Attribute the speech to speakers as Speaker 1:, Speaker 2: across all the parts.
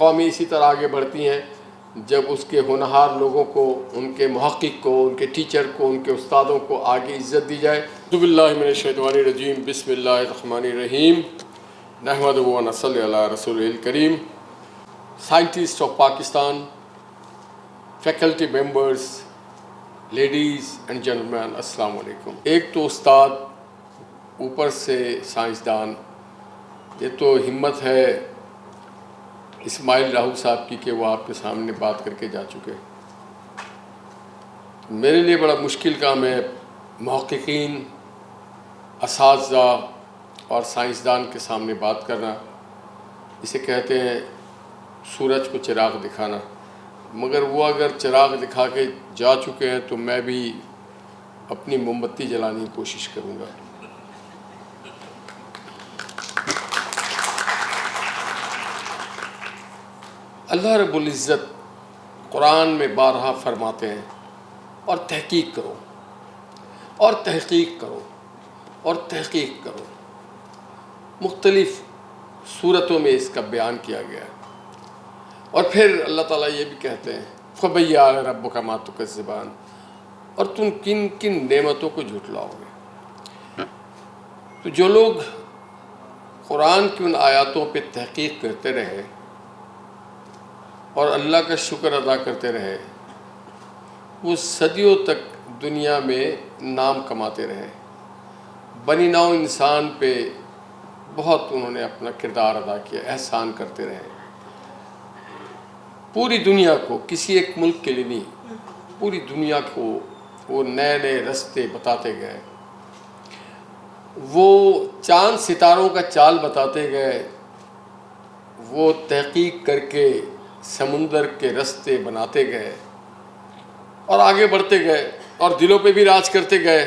Speaker 1: قومیں اسی طرح آگے بڑھتی ہیں جب اس کے ہونہار لوگوں کو، ان کے محقق کو، ان کے ٹیچر کو، ان کے استادوں کو آگے عزت دی جائے۔ اعوذ باللہ من الشیطان الرجیم، بسم اللہ الرحمن الرحیم، نحمدہ و نصلی علی رسولہ الکریم۔ Scientist of Pakistan, faculty members, ladies and gentlemen, السلام علیکم۔ ایک تو استاد، اوپر سے سائنسدان، یہ تو ہمت ہے اسماعیل راہو صاحب کی کہ وہ آپ کے سامنے بات کر کے جا چکے۔ میرے لیے بڑا مشکل کام ہے محققین، اساتذہ اور سائنسدان کے سامنے بات کرنا۔ اسے کہتے ہیں سورج کو چراغ دکھانا، مگر وہ اگر چراغ دکھا کے جا چکے ہیں تو میں بھی اپنی موم بتی جلانے کی کوشش کروں گا۔ اللہ رب العزت قرآن میں بارہا فرماتے ہیں، اور تحقیق کرو، اور تحقیق کرو، اور تحقیق کرو۔ مختلف صورتوں میں اس کا بیان کیا گیا ہے۔ اور پھر اللہ تعالیٰ یہ بھی کہتے ہیں فَبَيَّنَ رَبُّكَ مَا تُكَذِّبَانِ، اور تم کن کن نعمتوں کو جھٹلاؤ گے۔ تو جو لوگ قرآن کی ان آیاتوں پہ تحقیق کرتے رہے اور اللہ کا شکر ادا کرتے رہے، وہ صدیوں تک دنیا میں نام کماتے رہے۔ بنی نوع انسان پہ بہت انہوں نے اپنا کردار ادا کیا، احسان کرتے رہے۔ پوری دنیا کو، کسی ایک ملک کے لیے نہیں، پوری دنیا کو وہ نئے نئے رستے بتاتے گئے، وہ چاند ستاروں کا چال بتاتے گئے، وہ تحقیق کر کے سمندر کے رستے بناتے گئے اور آگے بڑھتے گئے اور دلوں پہ بھی راج کرتے گئے۔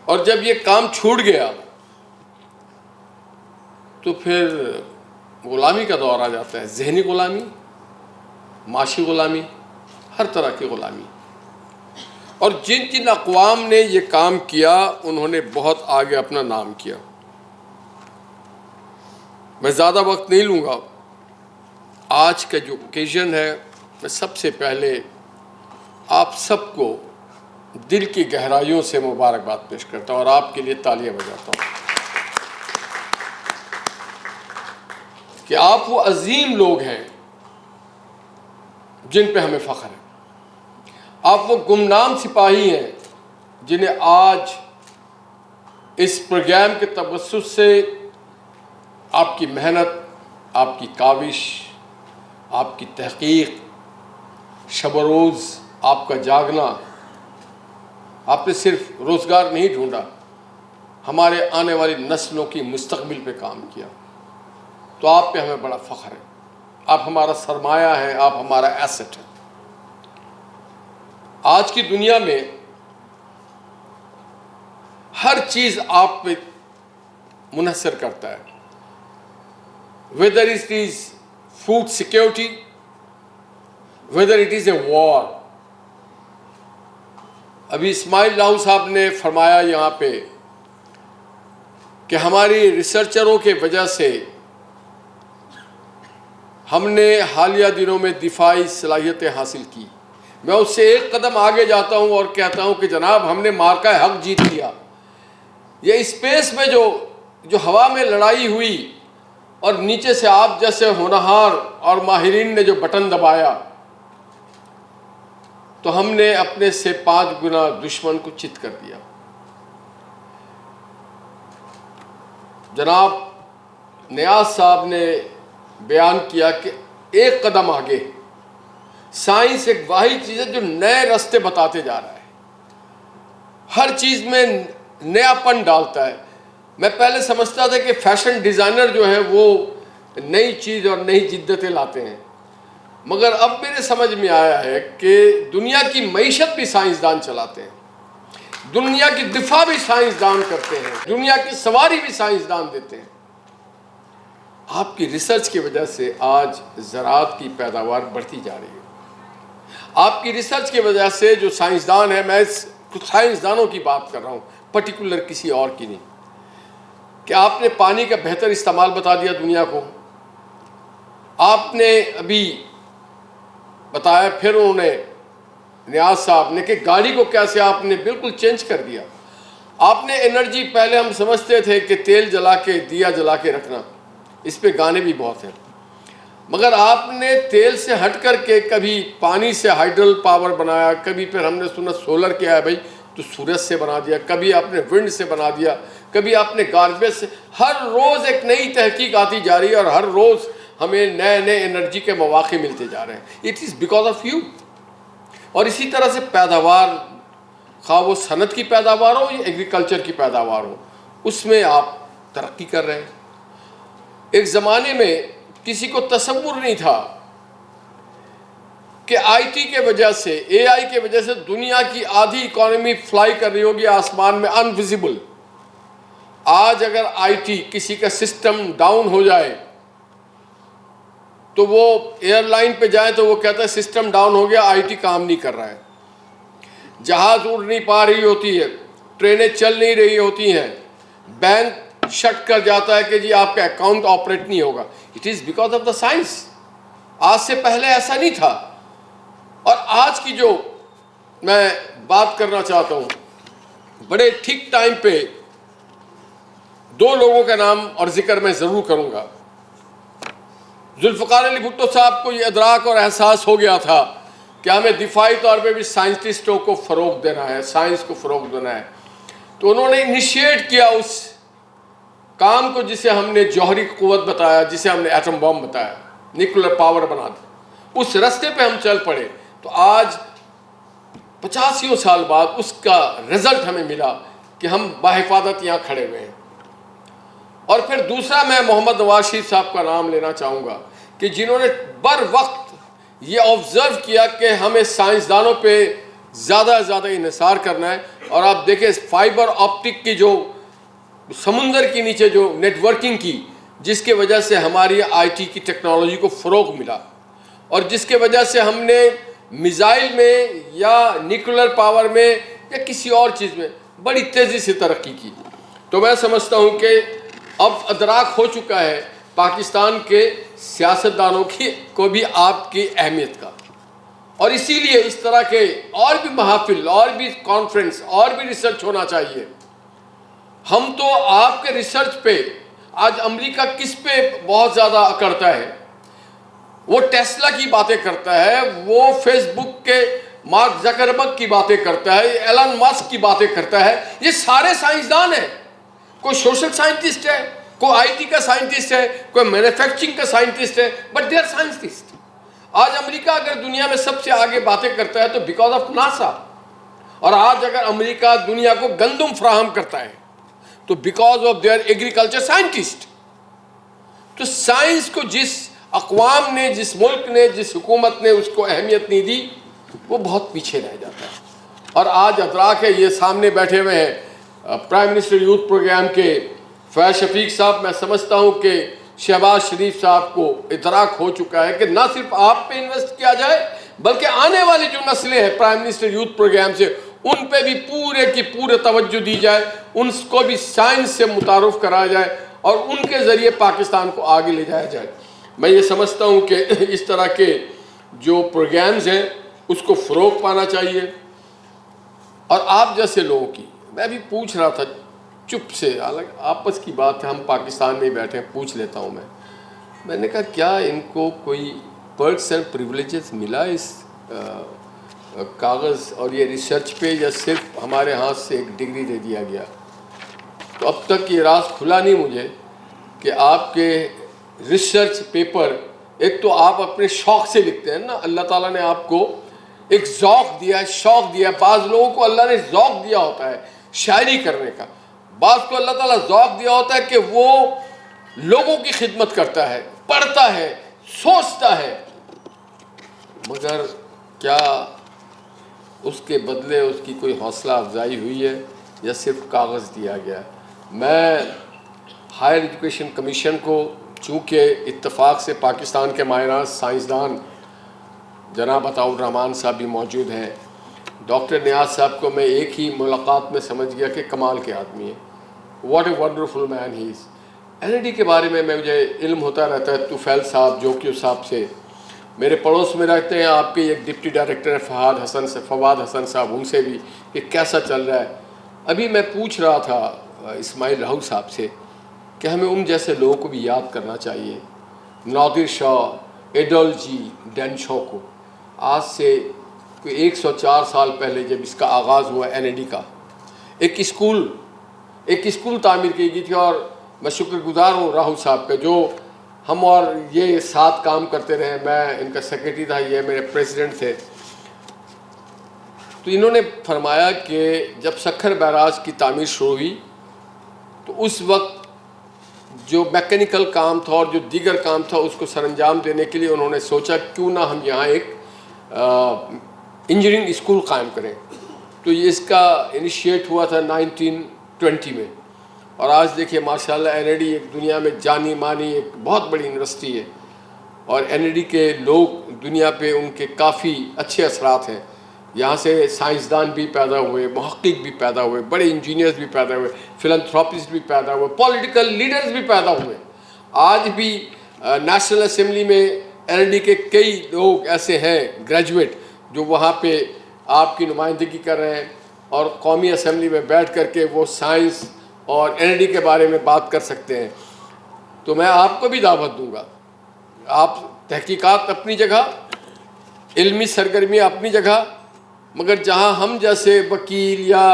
Speaker 1: اور جب یہ کام چھوٹ گیا تو پھر غلامی کا دور آ جاتا ہے، ذہنی غلامی، معاشی غلامی، ہر طرح کی غلامی۔ اور جن جن اقوام نے یہ کام کیا انہوں نے بہت آگے اپنا نام کیا۔ میں زیادہ وقت نہیں لوں گا۔ آج کا جو اوکیزن ہے، میں سب سے پہلے آپ سب کو دل کی گہرائیوں سے مبارکباد پیش کرتا ہوں اور آپ کے لیے تالیاں بجاتا ہوں کہ آپ وہ عظیم لوگ ہیں جن پہ ہمیں فخر ہے۔ آپ وہ گمنام سپاہی ہیں جنہیں آج اس پروگرام کے توسط سے آپ کی محنت، آپ کی کاوش، آپ کی تحقیق، شب و روز آپ کا جاگنا، آپ نے صرف روزگار نہیں ڈھونڈا، ہمارے آنے والی نسلوں کی مستقبل پہ کام کیا۔ تو آپ پہ ہمیں بڑا فخر ہے۔ آپ ہمارا سرمایہ ہیں، آپ ہمارا ایسٹ ہیں۔ آج کی دنیا میں ہر چیز آپ پہ منحصر کرتا ہے، whether it is food security, whether it is a war۔ ابھی اسماعیل راہو صاحب نے فرمایا یہاں پہ کہ ہماری ریسرچروں کے وجہ سے ہم نے حالیہ دنوں میں دفاعی صلاحیتیں حاصل کی۔ میں اس سے ایک قدم آگے جاتا ہوں اور کہتا ہوں کہ جناب ہم نے مارکہ حق جیت لیا۔ یہ اسپیس میں جو ہوا میں لڑائی ہوئی اور نیچے سے آپ جیسے ہونہار اور ماہرین نے جو بٹن دبایا تو ہم نے اپنے سے 5 گنا دشمن کو چت کر دیا۔ جناب نیاز صاحب نے بیان کیا کہ ایک قدم آگے، سائنس ایک واحد چیز ہے جو نئے راستے بتاتے جا رہا ہے، ہر چیز میں نیا پن ڈالتا ہے۔ میں پہلے سمجھتا تھا کہ فیشن ڈیزائنر جو ہیں وہ نئی چیز اور نئی جدتیں لاتے ہیں، مگر اب میرے سمجھ میں آیا ہے کہ دنیا کی معیشت بھی سائنسدان چلاتے ہیں، دنیا کی دفاع بھی سائنسدان کرتے ہیں، دنیا کی سواری بھی سائنسدان دیتے ہیں۔ آپ کی ریسرچ کی وجہ سے آج زراعت کی پیداوار بڑھتی جا رہی ہے۔ آپ کی ریسرچ کی وجہ سے جو سائنسدان ہیں، میں سائنسدانوں کی بات کر رہا ہوں، پرٹیکولر کسی اور کی نہیں، کہ آپ نے پانی کا بہتر استعمال بتا دیا دنیا کو، آپ نے ابھی بتایا، پھر انہوں نے نیاز صاحب نے، کہ گاڑی کو کیسے آپ نے بالکل چینج کر دیا. آپ نے انرجی، پہلے ہم سمجھتے تھے کہ تیل جلا کے، دیا جلا کے رکھنا، اس پہ گانے بھی بہت ہیں، مگر آپ نے تیل سے ہٹ کر کے کبھی پانی سے ہائیڈرل پاور بنایا، کبھی پھر ہم نے سنا سولر کیا ہے بھائی تو سورج سے بنا دیا، کبھی آپ نے ونڈ سے بنا دیا، کبھی آپ نے گاربیج سے. ہر روز ایک نئی تحقیق آتی جا رہی ہے، اور ہر روز ہمیں نئے نئے انرجی کے مواقع ملتے جا رہے ہیں. It is because of you. اور اسی طرح سے پیداوار، خواہ وہ صنعت کی پیداوار ہو یا ایگریکلچر کی پیداوار ہو، اس میں آپ ترقی کر رہے ہیں. ایک زمانے میں کسی کو تصور نہیں تھا کہ آئی ٹی کے وجہ سے، اے آئی کے وجہ سے دنیا کی آدھی اکانومی فلائی کر رہی ہوگی آسمان میں انویزیبل. آج اگر آئی ٹی کسی کا سسٹم ڈاؤن ہو جائے تو وہ ایئر لائن پہ جائے تو وہ کہتا ہے سسٹم ڈاؤن ہو گیا، آئی ٹی کام نہیں کر رہا ہے. جہاز اڑ نہیں پا رہی ہوتی ہے، ٹرینیں چل نہیں رہی ہوتی ہیں، بینک شٹ کر جاتا ہے کہ جی آپ کا اکاؤنٹ آپریٹ نہیں ہوگا. It is because of the science. آج سے پہلے ایسا نہیں تھا. اور آج کی جو میں بات کرنا چاہتا ہوں، بڑے ٹھیک ٹائم پہ دو لوگوں کا نام اور ذکر میں ضرور کروں گا. ذوالفقار علی بھٹو صاحب کو یہ ادراک اور احساس ہو گیا تھا کہ ہمیں دفاعی طور پہ بھی سائنٹسٹوں کو فروغ دینا ہے، سائنس کو فروغ دینا ہے. تو انہوں نے انیشیٹ کیا اس کام کو جسے ہم نے جوہری قوت بتایا، جسے ہم نے ایٹم بم بتایا، نیوکلر پاور بنا دیا. اس رستے پہ ہم چل پڑے تو آج 85 سال بعد اس کا رزلٹ ہمیں ملا کہ ہم بحفاظت یہاں کھڑے ہوئے ہیں. اور پھر دوسرا میں محمد نواز شریف صاحب کا نام لینا چاہوں گا کہ جنہوں نے بر وقت یہ آبزرو کیا کہ ہمیں سائنسدانوں پہ زیادہ زیادہ انحصار کرنا ہے. اور آپ دیکھیں فائبر آپٹک کی جو سمندر کے نیچے جو نیٹ ورکنگ کی، جس کے وجہ سے ہماری آئی ٹی کی ٹیکنالوجی کو فروغ ملا، اور جس کے وجہ سے ہم نے میزائل میں یا نیوکلر پاور میں یا کسی اور چیز میں بڑی تیزی سے ترقی کی. تو میں سمجھتا ہوں کہ اب ادراک ہو چکا ہے پاکستان کے سیاستدانوں کو بھی آپ کی اہمیت کا. اور اسی لیے اس طرح کے اور بھی محافل، اور بھی کانفرنس، اور بھی ریسرچ ہونا چاہیے. ہم تو آپ کے ریسرچ پہ، آج امریکہ کس پہ بہت زیادہ اکڑتا ہے؟ وہ ٹیسلا کی باتیں کرتا ہے، وہ فیس بک کے مارک زکربرگ کی باتیں کرتا ہے، ایلن ماسک کی باتیں کرتا ہے. یہ سارے سائنسدان ہیں. کوئی سوشل سائنٹسٹ ہے، کوئی آئی ٹی کا سائنٹسٹ ہے، کوئی مینوفیکچرنگ کا سائنٹسٹ ہے، بٹ دے آر سائنٹسٹ. آج امریکہ اگر دنیا میں سب سے آگے باتیں کرتا ہے تو بیکاز آف ناسا. اور آج اگر امریکہ دنیا کو گندم فراہم کرتا ہے تو because of their agriculture scientist. تو سائنس کو جس اقوام نے، جس ملک نے، جس حکومت نے اس کو اہمیت نہیں دی، وہ بہت پیچھے رہ جاتا ہے. اور آج ادراک ہے، یہ سامنے بیٹھے ہوئے ہیں پرائم منسٹر یوتھ پروگرام کے فیض شفیق صاحب. میں سمجھتا ہوں کہ شہباز شریف صاحب کو ادراک ہو چکا ہے کہ نہ صرف آپ پہ انویسٹ کیا جائے، بلکہ آنے والی جو نسلیں ہیں پرائم منسٹر یوتھ پروگرام سے، ان پہ بھی پورے کی پورے توجہ دی جائے، ان کو بھی سائنس سے متعارف کرایا جائے، اور ان کے ذریعے پاکستان کو آگے لے جایا جائے. میں یہ سمجھتا ہوں کہ اس طرح کے جو پروگرامز ہیں اس کو فروغ پانا چاہیے. اور آپ جیسے لوگوں کی، میں بھی پوچھ رہا تھا چپ سے، حالانکہ آپس کی بات ہے، ہم پاکستان میں ہی بیٹھے ہیں، پوچھ لیتا ہوں. میں نے کہا کیا ان کو کوئی پرکس اینڈ پریولیجز ملا اس کاغذ اور یہ ریسرچ پہ، یا صرف ہمارے ہاتھ سے ایک ڈگری دے دیا گیا؟ تو اب تک یہ راز کھلا نہیں مجھے کہ آپ کے ریسرچ پیپر، ایک تو آپ اپنے شوق سے لکھتے ہیں نا، اللہ تعالیٰ نے آپ کو ایک ذوق دیا ہے، شوق دیا ہے. بعض لوگوں کو اللہ نے ذوق دیا ہوتا ہے شاعری کرنے کا، بعض کو اللہ تعالیٰ ذوق دیا ہوتا ہے کہ وہ لوگوں کی خدمت کرتا ہے، پڑھتا ہے، سوچتا ہے. مگر کیا اس کے بدلے اس کی کوئی حوصلہ افزائی ہوئی ہے، یا صرف کاغذ دیا گیا؟ میں ہائر ایجوکیشن کمیشن کو، چونکہ اتفاق سے پاکستان کے ماہران سائنسدان جناب عطاء الرحمان صاحب بھی موجود ہیں، ڈاکٹر نیاز صاحب کو میں ایک ہی ملاقات میں سمجھ گیا کہ کمال کے آدمی ہیں. What a wonderful man he is. NID کے بارے میں مجھے علم ہوتا رہتا ہے طفیل صاحب جوکیو صاحب سے، میرے پڑوس میں رہتے ہیں، آپ کے ایک ڈپٹی ڈائریکٹر ہے فواد حسن صاحب، ان سے بھی کہ کیسا چل رہا ہے۔ ابھی میں پوچھ رہا تھا اسماعیل راؤ صاحب سے کہ ہمیں ان جیسے لوگوں کو بھی یاد کرنا چاہیے، نادر شاہ، ایڈول جی، ڈین شو کو۔ آج سے کوئی 104 سال پہلے جب اس کا آغاز ہوا NID کا، ایک اسکول تعمیر کی گئی تھی، اور میں شکر گزار ہوں راہل صاحب کا، جو ہم اور یہ ساتھ کام کرتے رہے، میں ان کا سیکرٹری تھا، یہ میرے پریزیڈنٹ تھے۔ تو انہوں نے فرمایا کہ جب سکھر بیراج کی تعمیر شروع ہوئی تو اس وقت جو میکینیکل کام تھا اور جو دیگر کام تھا اس کو سر انجام دینے کے لیے انہوں نے سوچا کیوں نہ ہم یہاں ایک انجینئرنگ اسکول قائم کریں۔ تو یہ اس کا انیشیٹ ہوا تھا 1920 میں، اور آج دیکھیے ماشاءاللہ NID ایک دنیا میں جانی مانی ایک بہت بڑی یونیورسٹی ہے، اور NID کے لوگ دنیا پہ ان کے کافی اچھے اثرات ہیں۔ یہاں سے سائنسدان بھی پیدا ہوئے، محقق بھی پیدا ہوئے، بڑے انجینئرز بھی پیدا ہوئے، فلانتھراپسٹ بھی پیدا ہوئے، پولیٹیکل لیڈرز بھی پیدا ہوئے۔ آج بھی نیشنل اسمبلی میں NID کے کئی لوگ ایسے ہیں گریجویٹ جو وہاں پہ آپ کی نمائندگی کر رہے ہیں، اور قومی اسمبلی میں بیٹھ کر کے وہ سائنس اور NID کے بارے میں بات کر سکتے ہیں۔ تو میں آپ کو بھی دعوت دوں گا، آپ تحقیقات اپنی جگہ، علمی سرگرمیاں اپنی جگہ، مگر جہاں ہم جیسے وکیل یا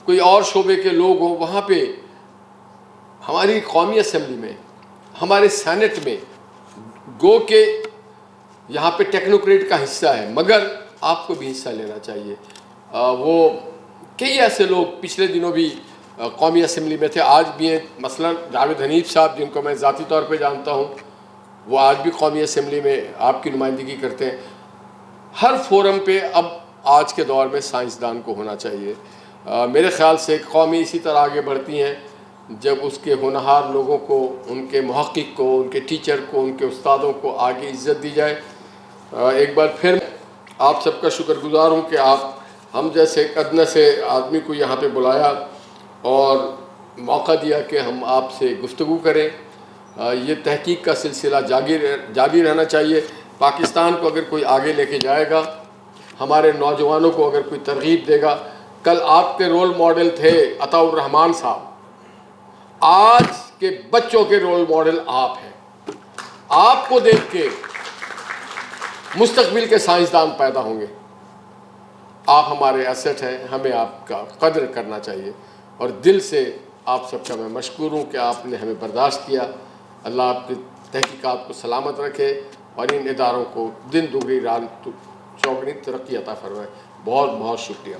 Speaker 1: کوئی اور شعبے کے لوگ ہوں، وہاں پہ ہماری قومی اسمبلی میں، ہمارے سینٹ میں، گو کہ یہاں پہ ٹیکنوکریٹ کا حصہ ہے، مگر آپ کو بھی حصہ لینا چاہیے۔ وہ کئی ایسے لوگ پچھلے دنوں بھی قومی اسمبلی میں تھے، آج بھی ہیں، مثلا جاوید حنیف صاحب جن کو میں ذاتی طور پہ جانتا ہوں، وہ آج بھی قومی اسمبلی میں آپ کی نمائندگی کرتے ہیں۔ ہر فورم پہ اب آج کے دور میں سائنسدان کو ہونا چاہیے۔ میرے خیال سے قومی اسی طرح آگے بڑھتی ہیں جب اس کے ہونہار لوگوں کو، ان کے محقق کو، ان کے ٹیچر کو، ان کے استادوں کو آگے عزت دی جائے۔ ایک بار پھر آپ سب کا شکر گزار ہوں کہ آپ ہم جیسے ایک ادنیٰ سے آدمی کو یہاں پہ بلایا اور موقع دیا کہ ہم آپ سے گفتگو کریں۔ یہ تحقیق کا سلسلہ جاری رہنا چاہیے۔ پاکستان کو اگر کوئی آگے لے کے جائے گا، ہمارے نوجوانوں کو اگر کوئی ترغیب دے گا، کل آپ کے رول ماڈل تھے عطاء الرحمان صاحب، آج کے بچوں کے رول ماڈل آپ ہیں۔ آپ کو دیکھ کے مستقبل کے سائنسدان پیدا ہوں گے۔ آپ ہمارے ایسٹ ہیں، ہمیں آپ کا قدر کرنا چاہیے، اور دل سے آپ سب کا میں مشکور ہوں کہ آپ نے ہمیں برداشت کیا۔ اللہ آپ کی تحقیقات کو سلامت رکھے اور ان اداروں کو دن دوگنی رات چوگنی ترقی عطا فرمائے۔ بہت بہت شکریہ۔